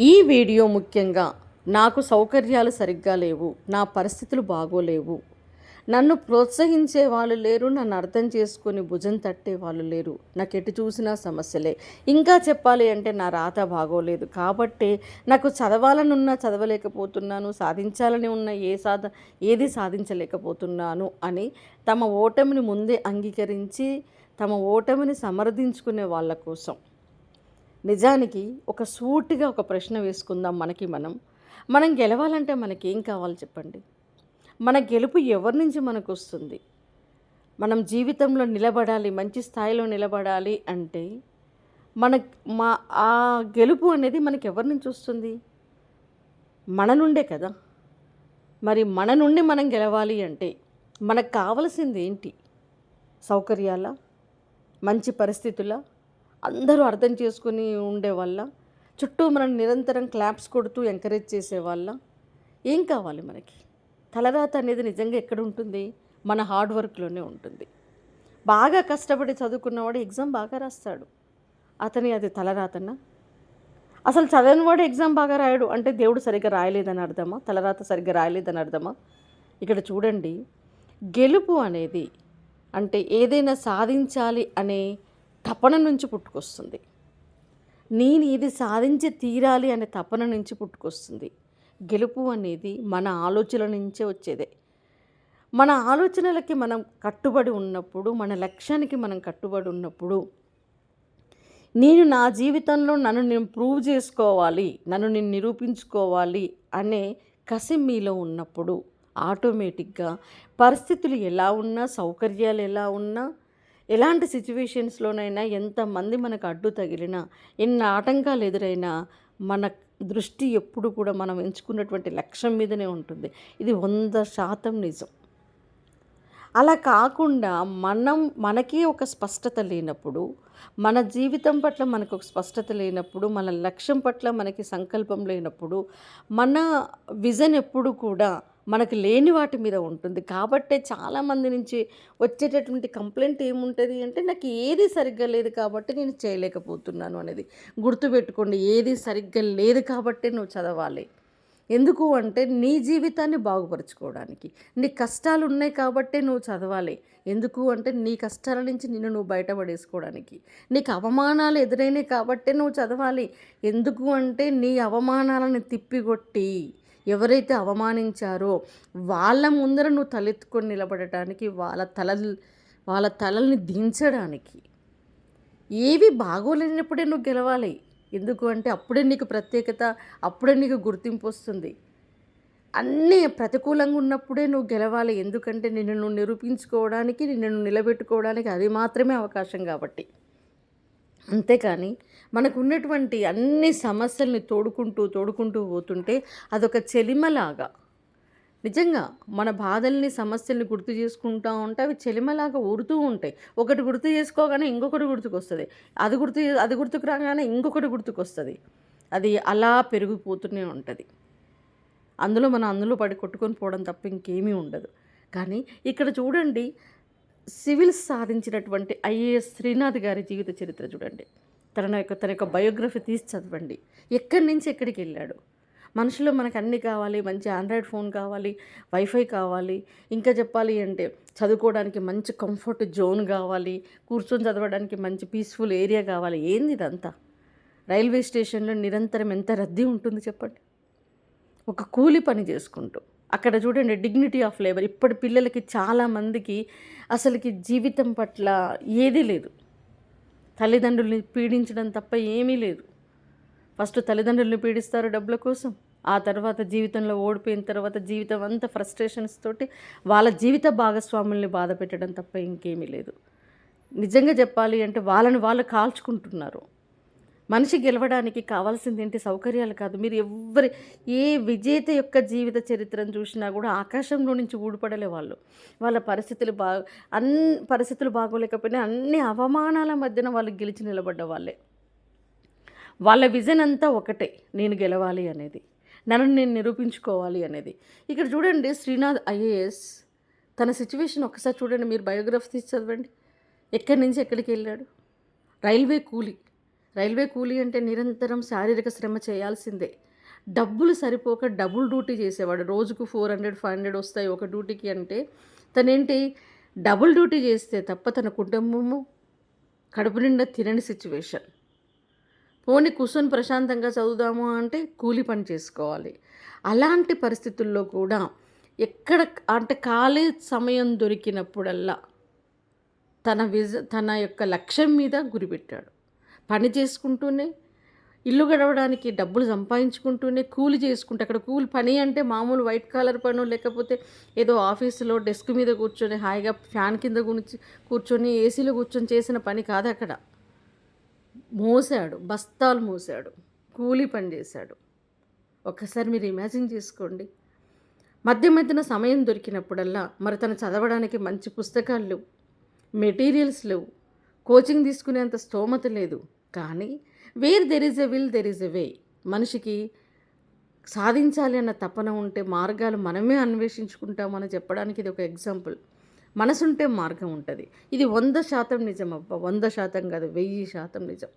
ఈ వీడియో ముఖ్యంగా నాకు సౌకర్యాలు సరిగ్గా లేవు, నా పరిస్థితులు బాగోలేవు, నన్ను ప్రోత్సహించే వాళ్ళు లేరు, నన్ను అర్థం చేసుకొని భుజం తట్టే వాళ్ళు లేరు, నాకు ఎటు చూసినా సమస్యలే, ఇంకా చెప్పాలి అంటే నా రాత బాగోలేదు కాబట్టి నాకు చదవాలనున్నా చదవలేకపోతున్నాను, సాధించాలని ఉన్న ఏది సాధించలేకపోతున్నాను అని తమ ఓటమిని ముందే అంగీకరించి తమ ఓటమిని సమర్థించుకునే వాళ్ళ కోసం నిజానికి ఒక సూటిగా ఒక ప్రశ్న వేసుకుందాం. మనం గెలవాలంటే మనకేం కావాలి చెప్పండి? మన గెలుపు ఎవరి నుంచి మనకు వస్తుంది? మనం జీవితంలో నిలబడాలి, మంచి స్థాయిలో నిలబడాలి అంటే మన మా ఆ గెలుపు అనేది మనకి ఎవరి నుంచి వస్తుంది? మన నుండే కదా. మరి మన నుండి మనం గెలవాలి అంటే మనకు కావలసింది ఏంటి? సౌకర్యాల, మంచి పరిస్థితుల, అందరూ అర్థం చేసుకుని ఉండేవాళ్ళ, చుట్టూ మనం నిరంతరం క్లాప్స్ కొడుతూ ఎంకరేజ్ చేసేవాళ్ళ, ఏం కావాలి మనకి? తలరాత అనేది నిజంగా ఎక్కడ ఉంటుంది? మన హార్డ్ వర్క్లోనే ఉంటుంది. బాగా కష్టపడి చదువుకున్నవాడు ఎగ్జామ్ బాగా రాస్తాడు. అతని అది తలరాతనా? అసలు చదవనివాడు ఎగ్జామ్ బాగా రాయడు అంటే దేవుడు సరిగ్గా రాయలేదని అర్థమా? తలరాత సరిగ్గా రాయలేదని అర్థమా? ఇక్కడ చూడండి, గెలుపు అనేది అంటే ఏదైనా సాధించాలి అనే తపన నుంచి పుట్టుకొస్తుంది. నేను ఇది సాధించి తీరాలి అనే తపన నుంచి పుట్టుకొస్తుంది. గెలుపు అనేది మన ఆలోచనల నుంచే వచ్చేదే. మన ఆలోచనలకి మనం కట్టుబడి ఉన్నప్పుడు, మన లక్ష్యానికి మనం కట్టుబడి ఉన్నప్పుడు, నేను నా జీవితంలో నన్ను నేను ప్రూవ్ చేసుకోవాలి, నన్ను నేను నిరూపించుకోవాలి అనే కసి మీలో ఉన్నప్పుడు ఆటోమేటిక్గా పరిస్థితులు ఎలా ఉన్నా, సౌకర్యాలు ఎలా ఉన్నా, ఎలాంటి సిచ్యువేషన్స్లోనైనా ఎంతమంది మనకు అడ్డు తగిలినా, ఎన్ని ఆటంకాలు ఎదురైనా మన దృష్టి ఎప్పుడు కూడా మనం ఎంచుకున్నటువంటి లక్ష్యం మీదనే ఉంటుంది. ఇది 100% నిజం. అలా కాకుండా మనకి ఒక స్పష్టత లేనప్పుడు, మన జీవితం పట్ల మనకు ఒక స్పష్టత లేనప్పుడు, మన లక్ష్యం పట్ల మనకి సంకల్పం లేనప్పుడు, మన విజన్ ఎప్పుడు కూడా మనకు లేని వాటి మీద ఉంటుంది. కాబట్టే చాలామంది నుంచి వచ్చేటటువంటి కంప్లైంట్ ఏముంటుంది అంటే, నాకు ఏది సరిగ్గా లేదు కాబట్టి నేను చేయలేకపోతున్నాను అనేది. గుర్తుపెట్టుకోండి, ఏది సరిగ్గా లేదు కాబట్టే నువ్వు చదవాలి. ఎందుకు అంటే నీ జీవితాన్ని బాగుపరుచుకోవడానికి. నీ కష్టాలు ఉన్నాయి కాబట్టే నువ్వు చదవాలి. ఎందుకు అంటే నీ కష్టాల నుంచి నిన్ను నువ్వు బయటపడేసుకోవడానికి. నీకు అవమానాలు ఎదురైనాయి కాబట్టే నువ్వు చదవాలి. ఎందుకు అంటే నీ అవమానాలను తిప్పికొట్టి ఎవరైతే అవమానించారో వాళ్ళ ముందర నువ్వు తలెత్తుకొని నిలబడటానికి, వాళ్ళ తలల్ని దించడానికి. ఏవి బాగోలేనప్పుడే నువ్వు గెలవాలి. ఎందుకు అంటే అప్పుడే నీకు ప్రత్యేకత, అప్పుడే నీకు గుర్తింపు వస్తుంది. అన్నీ ప్రతికూలంగా ఉన్నప్పుడే నువ్వు గెలవాలి. ఎందుకంటే నిన్ను నువ్వు నిరూపించుకోవడానికి, నిన్ను నువ్వు నిలబెట్టుకోవడానికి అది మాత్రమే అవకాశం కాబట్టి. అంతేకాని మనకు ఉన్నటువంటి అన్ని సమస్యల్ని తోడుకుంటూ పోతుంటే అదొక చెలిమలాగా, నిజంగా మన బాధల్ని, సమస్యల్ని గుర్తు చేసుకుంటూ ఉంటే అవి చెలిమలాగా ఊరుతూ ఉంటాయి. ఒకటి గుర్తు చేసుకోగానే ఇంకొకటి గుర్తుకొస్తుంది. అది గుర్తుకు రాగానే ఇంకొకటి గుర్తుకొస్తుంది. అది అలా పెరిగిపోతూనే ఉంటుంది. అందులో పడి కొట్టుకొని పోవడం తప్ప ఇంకేమీ ఉండదు. కానీ ఇక్కడ చూడండి, సివిల్స్ సాధించినటువంటి ఐఏఎస్ శ్రీనాథ్ గారి జీవిత చరిత్ర చూడండి. తన యొక్క బయోగ్రఫీ తీసి చదవండి. ఎక్కడి నుంచి ఎక్కడికి వెళ్ళాడు. మనుషులు మనకు అన్నీ కావాలి, మంచి ఆండ్రాయిడ్ ఫోన్ కావాలి, వైఫై కావాలి, ఇంకా చెప్పాలి అంటే చదువుకోవడానికి మంచి కంఫర్ట్ జోన్ కావాలి, కూర్చొని చదవడానికి మంచి పీస్ఫుల్ ఏరియా కావాలి. ఏంది ఇదంతా? రైల్వే స్టేషన్లో నిరంతరం ఎంత రద్దీ ఉంటుంది చెప్పండి. ఒక కూలి పని చేసుకుంటూ అక్కడ చూడండి, డిగ్నిటీ ఆఫ్ లేబర్. ఇప్పటి పిల్లలకి చాలామందికి అసలుకి జీవితం పట్ల ఏదీ లేదు. తల్లిదండ్రుల్ని పీడించడం తప్ప ఏమీ లేదు. ఫస్ట్ తల్లిదండ్రులను పీడిస్తారు డబ్బుల కోసం, ఆ తర్వాత జీవితంలో ఓడిపోయిన తర్వాత జీవితం అంతా ఫ్రస్ట్రేషన్స్ తోటి వాళ్ళ జీవిత భాగస్వాముల్ని బాధ పెట్టడం తప్ప ఇంకేమీ లేదు. నిజంగా చెప్పాలి అంటే వాళ్ళు కాల్చుకుంటున్నారు. మనిషి గెలవడానికి కావాల్సింది ఏంటి? సౌకర్యాలు కాదు. మీరు ఏ విజేత యొక్క జీవిత చరిత్రను చూసినా కూడా ఆకాశంలో నుంచి ఊడిపడలే వాళ్ళు. వాళ్ళ పరిస్థితులు బాగోలేకపోయినా అన్ని అవమానాల మధ్యన వాళ్ళు గెలిచి నిలబడ్డ వాళ్ళే. వాళ్ళ విజన్ అంతా ఒకటే, నేను గెలవాలి అనేది, నన్ను నేను నిరూపించుకోవాలి అనేది. ఇక్కడ చూడండి, శ్రీనాథ్ ఐఏఎస్ తన సిచ్యువేషన్ ఒకసారి చూడండి. మీరు బయోగ్రఫీ తీసి చదవండి. ఎక్కడి నుంచి ఎక్కడికి వెళ్ళాడు. రైల్వే కూలీ. రైల్వే కూలీ అంటే నిరంతరం శారీరక శ్రమ చేయాల్సిందే. డబ్బులు సరిపోక డబుల్ డ్యూటీ చేసేవాడు. రోజుకు 400, 500 వస్తాయి ఒక డ్యూటీకి అంటే, తనేంటి డబుల్ డ్యూటీ చేస్తే తప్ప తన కుటుంబము కడుపు నిండా తినని సిచ్యువేషన్. పోనీ కూర్చొని ప్రశాంతంగా చదువుదాము అంటే కూలి పని చేసుకోవాలి. అలాంటి పరిస్థితుల్లో కూడా ఎక్కడ అంటే ఖాళీ సమయం దొరికినప్పుడల్లా తన యొక్క లక్ష్యం మీద గురిపెట్టాడు. పని చేసుకుంటూనే, ఇల్లు గడవడానికి డబ్బులు సంపాదించుకుంటూనే, కూలి చేసుకుంటూ, అక్కడ కూలి పని అంటే మామూలు వైట్ కాలర్ పనో లేకపోతే ఏదో ఆఫీసులో డెస్క్ మీద కూర్చొని హాయిగా ఫ్యాన్ కింద కూర్చొని ఏసీలో కూర్చొని చేసిన పని కాదు అక్కడ. మోసాడు, బస్తాలు మోసాడు, కూలి పని చేశాడు. ఒక్కసారి మీరు ఇమాజిన్ చేసుకోండి. మధ్య మధ్యన సమయం దొరికినప్పుడల్లా మరి తను చదవడానికి మంచి పుస్తకాలు లేవు, మెటీరియల్స్ లేవు, కోచింగ్ తీసుకునేంత స్తోమత లేదు. కానీ where there is a will there is a way. మనిషికి సాధించాలి అన్న తపన ఉంటే మార్గాలు మనమే అన్వేషించుకుంటామని చెప్పడానికి ఇది ఒక ఎగ్జాంపుల్. మనసుంటే మార్గం ఉంటుంది. ఇది 100% నిజం అబ్బా, 100% కాదు, 1000% నిజం.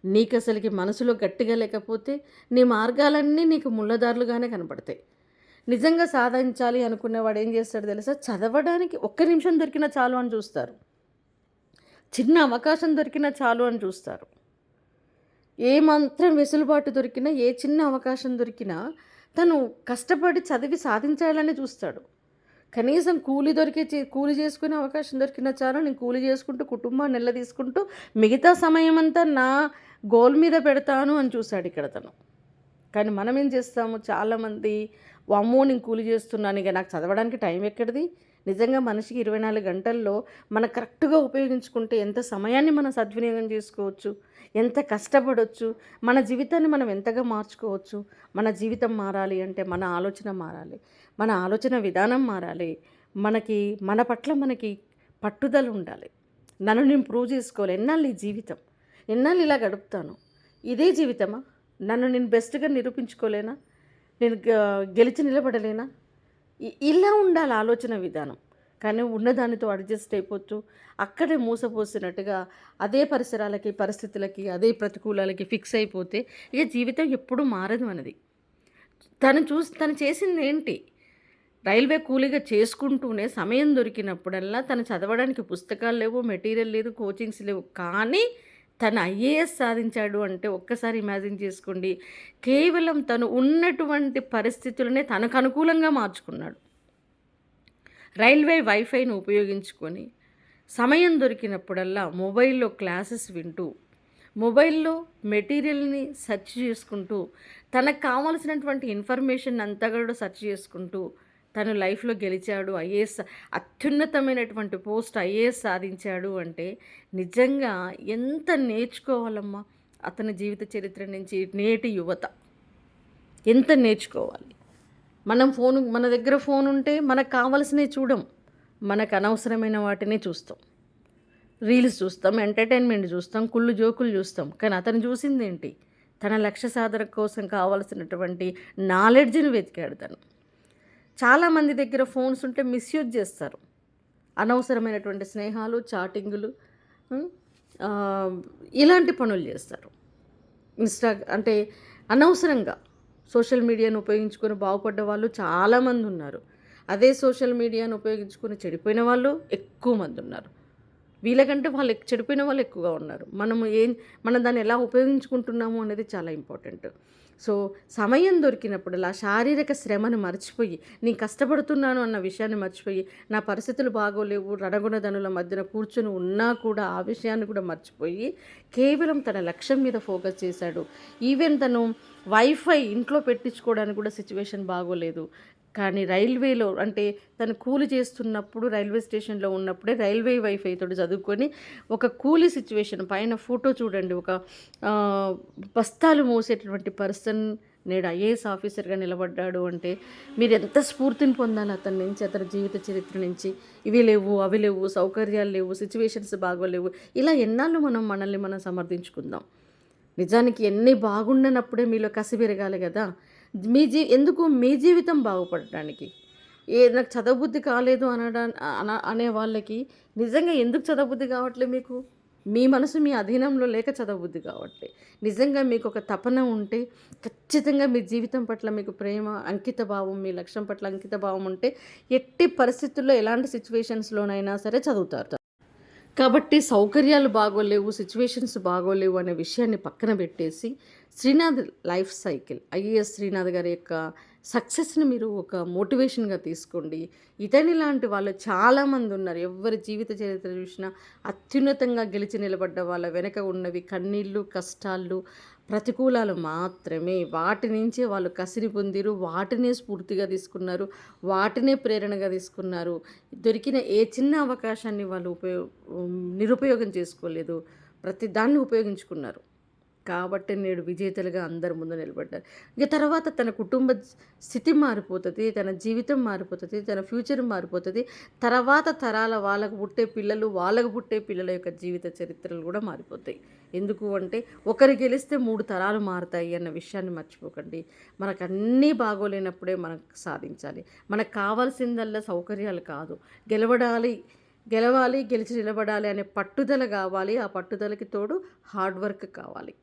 నీకు అసలుకి మనసులో గట్టిగా లేకపోతే నీ మార్గాలన్నీ నీకు ముళ్ళదారులుగానే కనపడతాయి. నిజంగా సాధించాలి అనుకునేవాడు ఏం చేస్తాడు తెలుసా? చదవడానికి ఒక్క నిమిషం దొరికినా చాలు అని చూస్తారు. చిన్న అవకాశం దొరికినా చాలు అని చూస్తారు. ఏ మాత్రం వెసులుబాటు దొరికినా, ఏ చిన్న అవకాశం దొరికినా తను కష్టపడి చదివి సాధించాలని చూస్తాడు. కనీసం కూలి చేసుకునే అవకాశం దొరికినా చాలు, నేను కూలి చేసుకుంటూ కుటుంబాన్ని నిలదీసుకుంటూ మిగతా సమయం అంతా నా గోల్ మీద పెడతాను అని చూశాడు ఇక్కడ తను. కానీ మనం ఏం చేస్తాము? చాలామంది వామ్మో నేను కూలి చేస్తున్నాను, ఇక నాకు చదవడానికి టైం ఎక్కడిది? నిజంగా మనిషికి 24 గంటల్లో మనం కరెక్ట్గా ఉపయోగించుకుంటే ఎంత సమయాన్ని మనం సద్వినియోగం చేసుకోవచ్చు, ఎంత కష్టపడవచ్చు, మన జీవితాన్ని మనం ఎంతగా మార్చుకోవచ్చు. మన జీవితం మారాలి అంటే మన ఆలోచన మారాలి, మన ఆలోచన విధానం మారాలి, మన పట్ల మనకి పట్టుదల ఉండాలి. నన్ను నేను ప్రూవ్ చేసుకోవాలి. ఎన్నాళ్ళు ఈ జీవితం, ఎన్నాళ్ళు ఇలా గడుపుతాను? ఇదే జీవితమా? నన్ను నేను బెస్ట్గా నిరూపించుకోలేనా? నేను గెలిచి నిలబడలేనా? ఇలా ఉండాలి ఆలోచన విధానం. కానీ ఉన్నదానితో అడ్జస్ట్ అయిపోతూ అక్కడే మూసపోసినట్టుగా అదే పరిసరాలకి, పరిస్థితులకి, అదే ప్రతికూలాలకి ఫిక్స్ అయిపోతే ఇక జీవితం ఎప్పుడూ మారదు అనేది. తను చేసింది ఏంటి? రైల్వే కూలీగా చేసుకుంటూనే సమయం దొరికినప్పుడల్లా తను చదవడానికి పుస్తకాలు లేవు, మెటీరియల్ లేదు, కోచింగ్స్ లేవు. కానీ తను ఐఏఎస్ సాధించాడు అంటే ఒక్కసారి ఇమాజిన్ చేసుకోండి. కేవలం తను ఉన్నటువంటి పరిస్థితులనే తనకు అనుకూలంగా మార్చుకున్నాడు. రైల్వే వైఫైను ఉపయోగించుకొని సమయం దొరికినప్పుడల్లా మొబైల్లో క్లాసెస్ వింటూ, మొబైల్లో మెటీరియల్ని సెర్చ్ చేసుకుంటూ, తనకు కావాల్సినటువంటి ఇన్ఫర్మేషన్ అంతా కూడా సెర్చ్ చేసుకుంటూ తను లైఫ్లో గెలిచాడు. ఐఏఎస్ అత్యున్నతమైనటువంటి పోస్ట్ ఐఏఎస్ సాధించాడు అంటే నిజంగా ఎంత నేర్చుకోవాలమ్మా అతని జీవిత చరిత్ర నుంచి. నేటి యువత ఎంత నేర్చుకోవాలి. మన దగ్గర ఫోన్ ఉంటే మనకు కావాల్సినవి చూడం, మనకు అనవసరమైన వాటినే చూస్తాం. రీల్స్ చూస్తాం, ఎంటర్టైన్మెంట్ చూస్తాం, కుళ్ళు జోకులు చూస్తాం. కానీ అతను చూసింది ఏంటి? తన లక్ష్య సాధన కోసం కావాల్సినటువంటి నాలెడ్జ్ని వెతికాడు తను. చాలామంది దగ్గర ఫోన్స్ ఉంటే మిస్యూజ్ చేస్తారు. అనవసరమైనటువంటి స్నేహాలు, చాటింగులు, ఇలాంటి పనులు చేస్తారు. అంటే అనవసరంగా సోషల్ మీడియాను ఉపయోగించుకొని బాగుపడ్డ వాళ్ళు చాలామంది ఉన్నారు. అదే సోషల్ మీడియాను ఉపయోగించుకొని చెడిపోయిన వాళ్ళు ఎక్కువ మంది ఉన్నారు. వీళ్ళకంటే వాళ్ళు చెడిపోయిన వాళ్ళు ఎక్కువగా ఉన్నారు. మనం దాన్ని ఎలా ఉపయోగించుకుంటున్నాము అనేది చాలా ఇంపార్టెంట్. సో సమయం దొరికినప్పుడల్లా శారీరక శ్రమను మర్చిపోయి, నేను కష్టపడుతున్నాను అన్న విషయాన్ని మర్చిపోయి, నా పరిస్థితులు బాగోలేవు, రణగుణధనుల మధ్యన కూర్చొని ఉన్నా కూడా ఆ విషయాన్ని కూడా మర్చిపోయి కేవలం తన లక్ష్యం మీద ఫోకస్ చేశాడు. ఈవెన్ తను వైఫై ఇంట్లో పెట్టించుకోవడానికి కూడా సిచ్యువేషన్ బాగోలేదు. కానీ రైల్వేలో అంటే తను కూలి చేస్తున్నప్పుడు రైల్వే స్టేషన్లో ఉన్నప్పుడే రైల్వే వైఫై తోటి చదువుకొని ఒక కూలీ సిచ్యువేషన్ పైన ఫోటో చూడండి. ఒక బస్తాలు మోసేటటువంటి పర్సన్ నేడు ఐఏఎస్ ఆఫీసర్గా నిలబడ్డాడు అంటే మీరు ఎంత స్ఫూర్తిని పొందాలి అతని నుంచి, అతని జీవిత చరిత్ర నుంచి. ఇవి లేవు, అవి లేవు, సౌకర్యాలు లేవు, సిచ్యువేషన్స్ బాగోలేవు, ఇలా ఎన్నాళ్ళు మనల్ని మనం సమర్థించుకుందాం. నిజానికి ఎన్ని బాగుండనప్పుడే మీలో కసి పెరగాలి కదా. ఎందుకు? మీ జీవితం బాగుపడటానికి. నాకు చదవబుద్ధి కాలేదు అనే వాళ్ళకి నిజంగా ఎందుకు చదవబుద్ధి కావట్లేదు మీకు? మీ మనసు మీ అధీనంలో లేక చదవబుద్ధి కావట్లే. నిజంగా మీకొక తపన ఉంటే, ఖచ్చితంగా మీ జీవితం పట్ల మీకు ప్రేమ, అంకిత భావం, మీ లక్ష్యం పట్ల అంకిత భావం ఉంటే, ఎట్టి పరిస్థితుల్లో ఎలాంటి సిట్యుయేషన్స్‌లోనైనా సరే చదువుతారు. కాబట్టి సౌకర్యాలు బాగోలేవు, సిట్యుయేషన్స్ బాగోలేవు అనే విషయాన్ని పక్కన పెట్టేసి, Srinath life cycle IAS Srinath గారి యొక్క సక్సెస్‌ని మీరు ఒక మోటివేషన్‌గా తీసుకోండి. ఇతని లాంటి వాళ్ళు చాలామంది ఉన్నారు. ఎవ్వరి జీవిత చరిత్ర చూసినా అత్యున్నతంగా గెలిచి నిలబడ్డ వాళ్ళ వెనక ఉన్నవి కన్నీళ్ళు, కష్టాలు, ప్రతికూలాలు మాత్రమే. వాటి నుంచే వాళ్ళు కసిరి పొందిరు. వాటినే స్ఫూర్తిగా తీసుకున్నారు. వాటినే ప్రేరణగా తీసుకున్నారు. దొరికిన ఏ చిన్న అవకాశాన్ని వాళ్ళు నిరుపయోగం చేసుకోలేదు. ప్రతి దాన్ని ఉపయోగించుకున్నారు. కాబట్టి నేడు విజేతలుగా అందరి ముందు నిలబడ్డారు. ఇక తర్వాత తన కుటుంబ స్థితి మారిపోతది. తన జీవితం మారిపోతది. తన ఫ్యూచర్ మారిపోతది. తర్వాత తరాల వాళ్ళకు పుట్టే పిల్లలు, వాళ్ళకు పుట్టే పిల్లల యొక్క జీవిత చరిత్రలు కూడా మారిపోతాయి. ఎందుకు అంటే ఒకరు గెలిస్తే 3 తరాలు మారుతాయి అన్న విషయాన్ని మర్చిపోకండి. మనకన్నీ బాగోలేనప్పుడే మనం సాధించాలి. మనకు కావాల్సిందల్లా సౌకర్యాలు కాదు. గెలవాలి, గెలిచి నిలబడాలి అనే పట్టుదల కావాలి. ఆ పట్టుదలకి తోడు హార్డ్ వర్క్ కావాలి.